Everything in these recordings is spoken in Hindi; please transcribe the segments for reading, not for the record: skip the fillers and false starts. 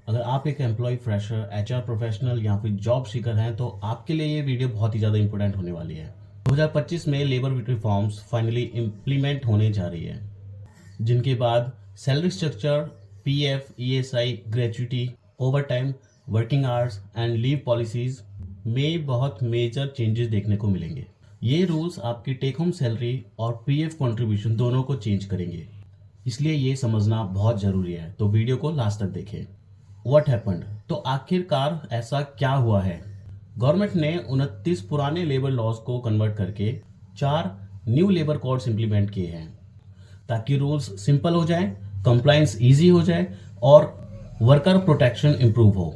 अगर आप एक एम्प्लॉय फ्रेशर, एचआर प्रोफेशनल या फिर जॉब सीकर हैं तो आपके लिए ये वीडियो बहुत ही ज़्यादा इंपॉर्टेंट होने वाली है। 2025 में लेबर रिफॉर्म्स फाइनली इम्प्लीमेंट होने जा रही है, जिनके बाद salary structure, PF, ESI, gratuity, overtime, working hours and leave policies में बहुत मेजर चेंजेस देखने को मिलेंगे। ये रूल्स आपकी टेक होम सैलरी और पीएफ कंट्रीब्यूशन दोनों को चेंज करेंगे, इसलिए ये समझना बहुत ज़रूरी है। तो वीडियो को लास्ट तक देखें। व्हाट हैपेंड, तो आखिरकार ऐसा क्या हुआ है? गवर्नमेंट ने 29 पुराने लेबर लॉज को कन्वर्ट करके 4 न्यू लेबर कोड्स इंप्लीमेंट किए हैं, ताकि रूल्स सिंपल हो जाए, कंप्लायंस इजी हो जाए और वर्कर प्रोटेक्शन इंप्रूव हो।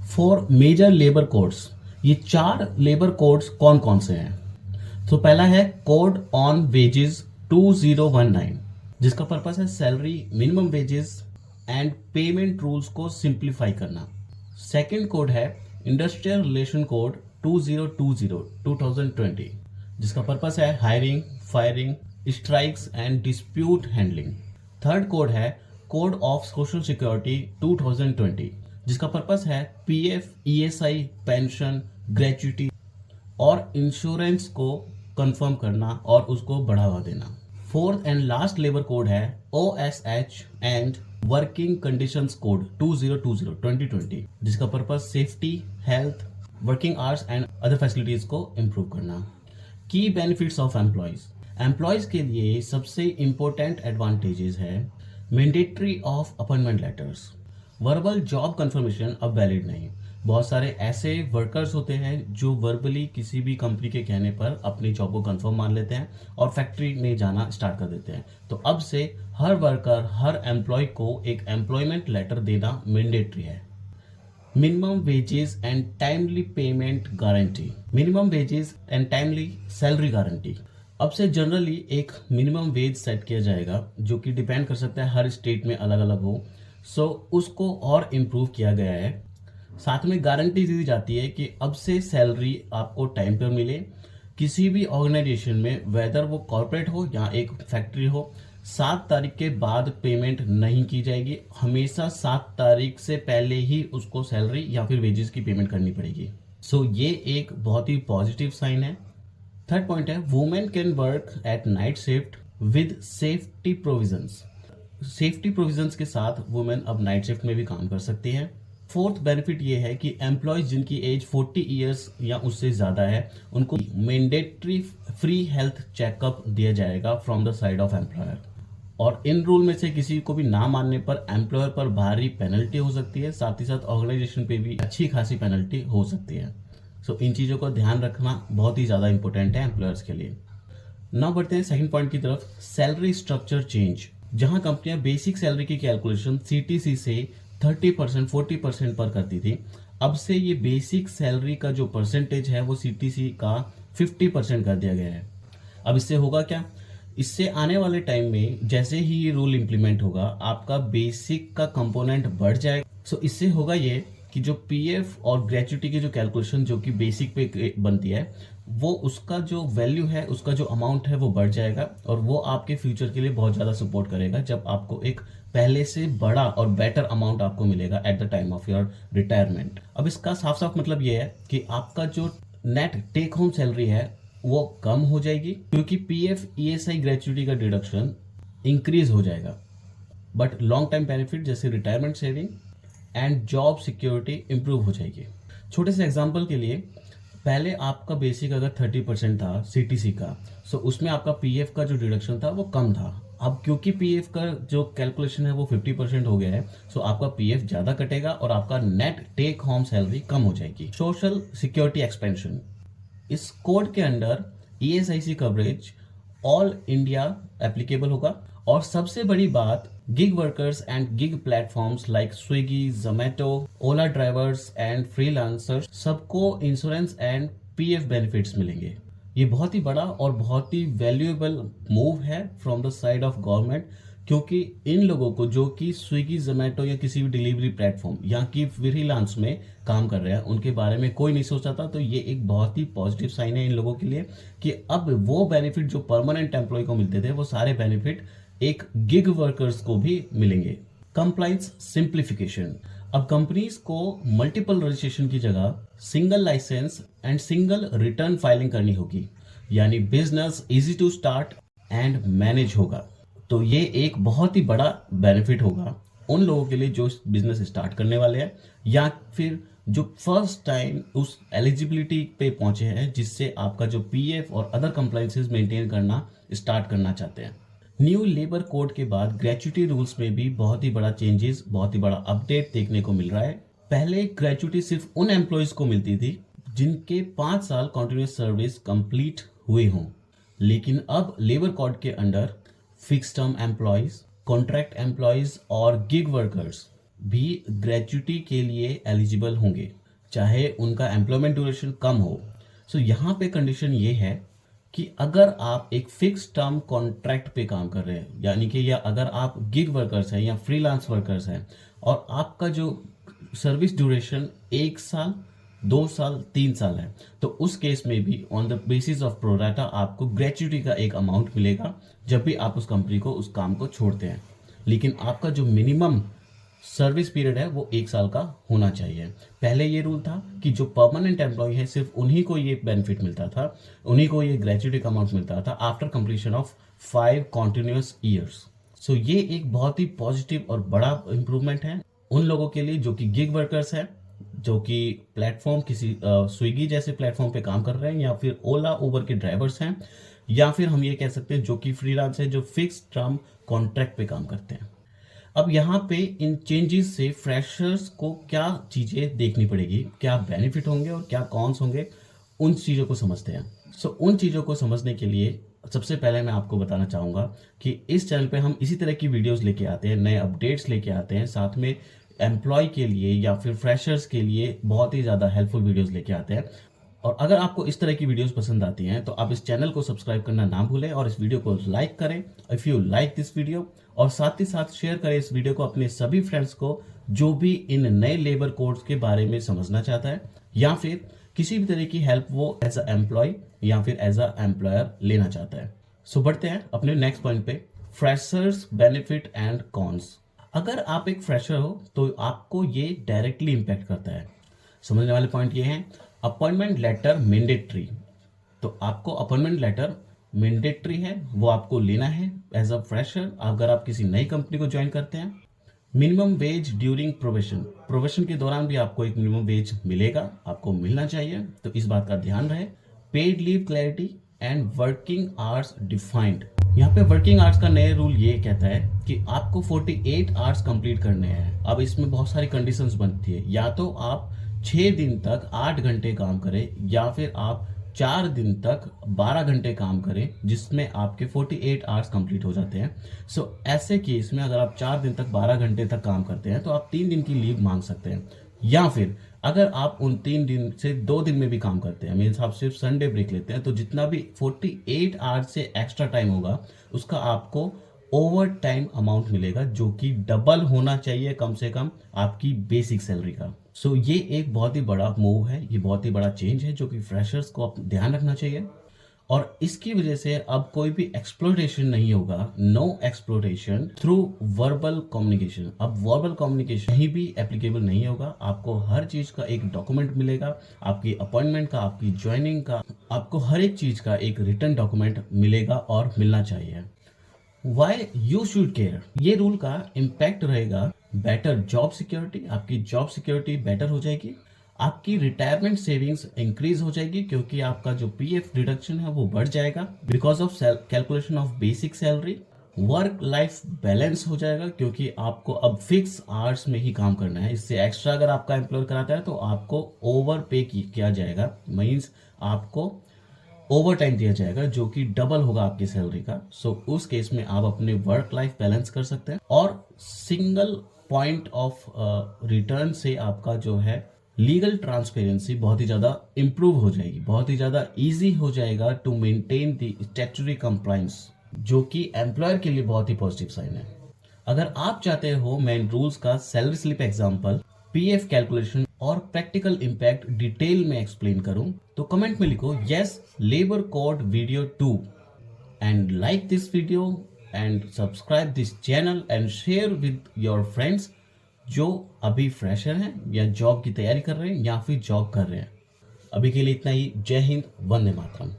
4 मेजर लेबर कोड्स, ये 4 लेबर कोड्स कौन कौन से हैं? तो पहला है कोड ऑन वेजेस 2019, जिसका पर्पस है salary, minimum wages and payment rules को सिंप्लीफाई करना। सेकेंड कोड है इंडस्ट्रियल रिलेशन कोड 2020 जिसका पर्पस है hiring, firing, strikes and dispute handling. Third code है कोड ऑफ सोशल सिक्योरिटी 2020, जिसका पर्पस है पीएफ, ईएसआई, पेंशन, ग्रेच्युटी और इंश्योरेंस को कंफर्म करना और उसको बढ़ावा देना। Fourth and last labour code है OSH and working conditions code 2020, जिसका purpose safety, health, working hours and other facilities को इम्प्रूव करना। की बेनिफिट्स ऑफ एम्प्लॉयज के लिए सबसे इंपॉर्टेंट एडवांटेजेस है mandatory of appointment letters. Verbal job confirmation अब वैलिड नहीं। बहुत सारे ऐसे वर्कर्स होते हैं जो वर्बली किसी भी कंपनी के कहने पर अपनी जॉब को कंफर्म मान लेते हैं और फैक्ट्री में जाना स्टार्ट कर देते हैं। तो अब से हर वर्कर, हर एम्प्लॉय को एक एम्प्लॉयमेंट लेटर देना मैंडेटरी है। Minimum wages and timely payment guarantee, minimum wages and timely salary guarantee. अब से जनरली एक मिनिमम वेज सेट किया जाएगा, जो कि डिपेंड कर सकता है, हर स्टेट में अलग अलग हो। उसको और इम्प्रूव किया गया है। साथ में गारंटी दी जाती है कि अब से सैलरी आपको टाइम पर मिले। किसी भी ऑर्गेनाइजेशन में, वेदर वो कॉर्पोरेट हो या एक फैक्ट्री हो, 7 तारीख के बाद पेमेंट नहीं की जाएगी। हमेशा 7 तारीख से पहले ही उसको सैलरी या फिर वेजेस की पेमेंट करनी पड़ेगी। ये एक बहुत ही पॉजिटिव साइन है। थर्ड पॉइंट है women can work at night shift with safety provisions. Safety provisions के साथ वुमेन अब नाइट शिफ्ट में भी काम कर सकती हैं। फोर्थ बेनिफिट ये है कि एम्प्लॉयज जिनकी एज 40 ईयर्स या उससे ज़्यादा है, उनको मैंडेटरी फ्री हेल्थ चेकअप दिया जाएगा from the side of employer. और इन रूल में से किसी को भी ना मानने पर एम्प्लॉयर पर भारी पेनल्टी हो सकती है, साथ ही साथ ऑर्गेनाइजेशन पे भी अच्छी खासी पेनल्टी हो सकती है। इन चीज़ों का ध्यान रखना बहुत ही ज़्यादा इंपॉर्टेंट है एम्प्लॉयर्स के लिए। ना बढ़ते हैं सेकंड पॉइंट की तरफ, सैलरी स्ट्रक्चर चेंज। जहां कंपनियां बेसिक सैलरी की कैलकुलेशन सीटीसी से 30%, 40% पर करती थी, अब से ये बेसिक सैलरी का जो परसेंटेज है वो सीटीसी का 50% कर दिया गया है। अब इससे होगा क्या? इससे आने वाले टाइम में जैसे ही ये रूल इंप्लीमेंट होगा, आपका बेसिक का कंपोनेंट बढ़ जाएगा। इससे होगा ये कि जो पीएफ और ग्रेच्युटी की जो कैलकुलेशन जो कि बेसिक पे बनती है, वो उसका जो वैल्यू है, उसका जो अमाउंट है वो बढ़ जाएगा और वो आपके फ्यूचर के लिए बहुत ज़्यादा सपोर्ट करेगा, जब आपको एक पहले से बड़ा और बेटर अमाउंट आपको मिलेगा at the time of your retirement. अब इसका साफ साफ मतलब ये है कि आपका जो नेट टेक होम सैलरी है वो कम हो जाएगी, क्योंकि पीएफ, ईएसआई, ग्रेच्युटी का डिडक्शन इंक्रीज हो जाएगा। बट लॉन्ग टाइम बेनिफिट जैसे retirement saving and job security improve हो जाएगी। छोटे से एग्जांपल के लिए, पहले आपका बेसिक अगर 30% था सीटीसी का, उसमें आपका पीएफ का जो डिडक्शन था वो कम था। अब क्योंकि पीएफ का जो कैलकुलेशन है वो 50% हो गया है, आपका पीएफ ज्यादा कटेगा और आपका नेट टेक होम सैलरी कम हो जाएगी। सोशल सिक्योरिटी एक्सपेंशन, इस कोड के under ESIC coverage all India applicable होगा। और सबसे बड़ी बात, gig workers and gig platforms like Swiggy, Zomato, Ola drivers and freelancers, सबको इंश्योरेंस एंड पीएफ बेनिफिट्स मिलेंगे। ये बहुत ही बड़ा और बहुत ही वैल्यूएबल मूव है from the side of government, क्योंकि इन लोगों को जो कि स्विगी, जोमेटो या किसी भी डिलीवरी प्लेटफॉर्म या कि फ्रीलांस में काम कर रहे हैं, उनके बारे में कोई नहीं सोचता था। तो ये एक बहुत ही पॉजिटिव साइन है इन लोगों के लिए कि अब वो बेनिफिट जो परमानेंट एम्प्लॉय को मिलते थे, वो सारे बेनिफिट एक गिग वर्कर्स को भी मिलेंगे। कंप्लायंस सिंप्लीफिकेशन, अब कंपनीज को मल्टीपल रजिस्ट्रेशन की जगह single licence and single return filing करनी होगी, यानी business easy to start and manage होगा। तो ये एक बहुत ही बड़ा बेनिफिट होगा उन लोगों के लिए जो बिजनेस स्टार्ट करने वाले हैं या फिर जो फर्स्ट टाइम उस एलिजिबिलिटी पे पहुंचे हैं, जिससे आपका जो पीएफ और अदर कंप्लाइंसेस मेंटेन करना स्टार्ट करना चाहते हैं। न्यू लेबर कोड के बाद ग्रेच्युटी रूल्स में भी बहुत ही बड़ा चेंजेस, बहुत ही बड़ा अपडेट देखने को मिल रहा है। पहले ग्रेच्युटी सिर्फ उन एम्प्लॉयज को मिलती थी जिनके 5 साल कंटिन्यूस सर्विस कंप्लीट हुए हों, लेकिन अब लेबर कोड के under fix term employees, contract employees और गिग वर्कर्स भी ग्रेच्युटी के लिए एलिजिबल होंगे, चाहे उनका एम्प्लॉयमेंट ड्यूरेशन कम हो। सो यहाँ पे कंडीशन ये है कि अगर आप एक फिक्स टर्म कॉन्ट्रैक्ट पे काम कर रहे हैं, यानी कि या अगर आप गिग वर्कर्स हैं या फ्रीलांस वर्कर्स हैं और आपका जो सर्विस ड्यूरेशन 1 साल, 2 साल, 3 साल है, तो उस केस में भी on the basis of pro rata आपको ग्रेच्युटी का एक अमाउंट मिलेगा जब भी आप उस कंपनी को, उस काम को छोड़ते हैं। लेकिन आपका जो मिनिमम सर्विस पीरियड है वो 1 साल का होना चाहिए। पहले ये रूल था कि जो परमानेंट एम्प्लॉय है सिर्फ उन्हीं को ये बेनिफिट मिलता था, उन्हीं को ये ग्रेच्युटी का अमाउंट मिलता था after completion of 5 continuous years. So ये एक बहुत ही पॉजिटिव और बड़ा इंप्रूवमेंट है उन लोगों के लिए जो कि गिग वर्कर्स हैं, जो कि प्लेटफॉर्म किसी स्विगी जैसे प्लेटफॉर्म पे काम कर रहे हैं, या फिर ओला उबर के ड्राइवर्स हैं, या फिर हम ये कह सकते हैं जो कि फ्रीलांस है, जो फिक्स टर्म कॉन्ट्रैक्ट पे काम करते हैं। अब यहाँ पे इन चेंजेस से फ्रेशर्स को क्या चीज़ें देखनी पड़ेगी, क्या बेनिफिट होंगे और क्या कॉन्स होंगे, उन चीज़ों को समझते हैं। सो उन चीज़ों को समझने के लिए सबसे पहले मैं आपको बताना चाहूँगा कि इस चैनल पे हम इसी तरह की वीडियोस लेके आते हैं, नए अपडेट्स लेके आते हैं, साथ में एम्प्लॉय के लिए या फिर फ्रेशर्स के लिए बहुत ही ज़्यादा हेल्पफुल वीडियोस लेके आते हैं। और अगर आपको इस तरह की वीडियोस पसंद आती हैं तो आप इस चैनल को सब्सक्राइब करना ना भूलें और इस वीडियो को लाइक करें if you like this video, और साथ ही साथ शेयर करें इस वीडियो को अपने सभी फ्रेंड्स को जो भी इन नए लेबर कोड्स के बारे में समझना चाहता है या फिर किसी भी तरह की हेल्प वो एज अ एम्प्लॉय या फिर एज अ एम्प्लॉयर लेना चाहता है। सो बढ़ते हैं अपने नेक्स्ट पॉइंट पे, फ्रेशर्स बेनिफिट एंड कॉन्स। अगर आप एक फ्रेशर हो तो आपको ये डायरेक्टली इम्पैक्ट करता है। समझने वाले पॉइंट ये हैं, अपॉइंटमेंट लेटर मैंडेटरी। तो आपको अपॉइंटमेंट लेटर मैंडेटरी है, वो आपको लेना है एज अ फ्रेशर अगर आप किसी नई कंपनी को ज्वाइन करते हैं। Minimum wage during probation, probation के दौरान भी आपको एक मिनिमम वेज मिलेगा, आपको मिलना चाहिए, तो इस बात का ध्यान रहे। Paid leave clarity and working hours defined. यहाँ पे वर्किंग आवर्स का नया रूल ये कहता है कि आपको 48 आवर्स कंप्लीट करने हैं। अब इसमें बहुत सारी कंडीशंस बनती है, या तो आप 6 दिन तक 8 घंटे काम करें या फिर आप 4 दिन तक 12 घंटे काम करें, जिसमें आपके 48 आवर्स कंप्लीट हो जाते हैं। सो ऐसे केस में अगर आप 4 दिन तक 12 घंटे तक काम करते हैं तो आप 3 दिन की लीव मांग सकते हैं, या फिर अगर आप उन 3 दिन से 2 दिन में भी काम करते हैं, मीन्स आप सिर्फ संडे ब्रेक लेते हैं, तो जितना भी 48 आवर्स से एक्स्ट्रा टाइम होगा उसका आपको ओवर टाइम अमाउंट मिलेगा, जो कि डबल होना चाहिए कम से कम आपकी बेसिक सैलरी का। सो ये एक बहुत ही बड़ा मूव है, ये बहुत ही बड़ा चेंज है जो कि फ्रेशर्स को ध्यान रखना चाहिए। और इसकी वजह से अब कोई भी एक्सप्लोरेशन नहीं होगा, no exploration through verbal communication. अब वर्बल कम्युनिकेशन कहीं भी एप्लीकेबल नहीं होगा, आपको हर चीज का एक डॉक्यूमेंट मिलेगा, आपकी अपॉइंटमेंट का, आपकी ज्वाइनिंग का, आपको हर एक चीज का एक रिटर्न डॉक्यूमेंट मिलेगा और मिलना चाहिए। वाई यू शुड केयर, ये रूल का इम्पैक्ट रहेगा बेटर जॉब सिक्योरिटी, आपकी जॉब सिक्योरिटी बेटर हो जाएगी, आपकी रिटायरमेंट सेविंग्स इंक्रीज हो जाएगी क्योंकि आपका जो पीएफ डिडक्शन है वो बढ़ जाएगा because of calculation of basic salary. Work life balance हो जाएगा क्योंकि आपको अब फिक्स आवर्स में ही काम करना है, इससे एक्स्ट्रा अगर आपका एम्प्लॉयर कराता है तो आपको ओवर पे किया जाएगा, मीन्स आपको ओवर टाइम दिया जाएगा जो कि डबल होगा आपकी सैलरी का। सो उस केस में आप अपने वर्क लाइफ बैलेंस कर सकते हैं, और सिंगल पॉइंट ऑफ रिटर्न से आपका जो है लीगल ट्रांसपेरेंसी बहुत ही ज़्यादा इंप्रूव हो जाएगी, बहुत ही ज़्यादा इजी हो जाएगा to maintain the statutory compliance, जो कि एम्प्लॉयर के लिए बहुत ही पॉजिटिव साइन है। अगर आप चाहते हो मैं इन रूल्स का salary slip example, PF calculation और प्रैक्टिकल इम्पैक्ट डिटेल में एक्सप्लेन करूं, तो कमेंट में लिखो yes labour code video 2 and like this video and subscribe this channel and share with your friends. जो अभी फ्रेशर हैं या जॉब की तैयारी कर रहे हैं या फिर जॉब कर रहे हैं। अभी के लिए इतना ही। जय हिंद, वंदे मातरम।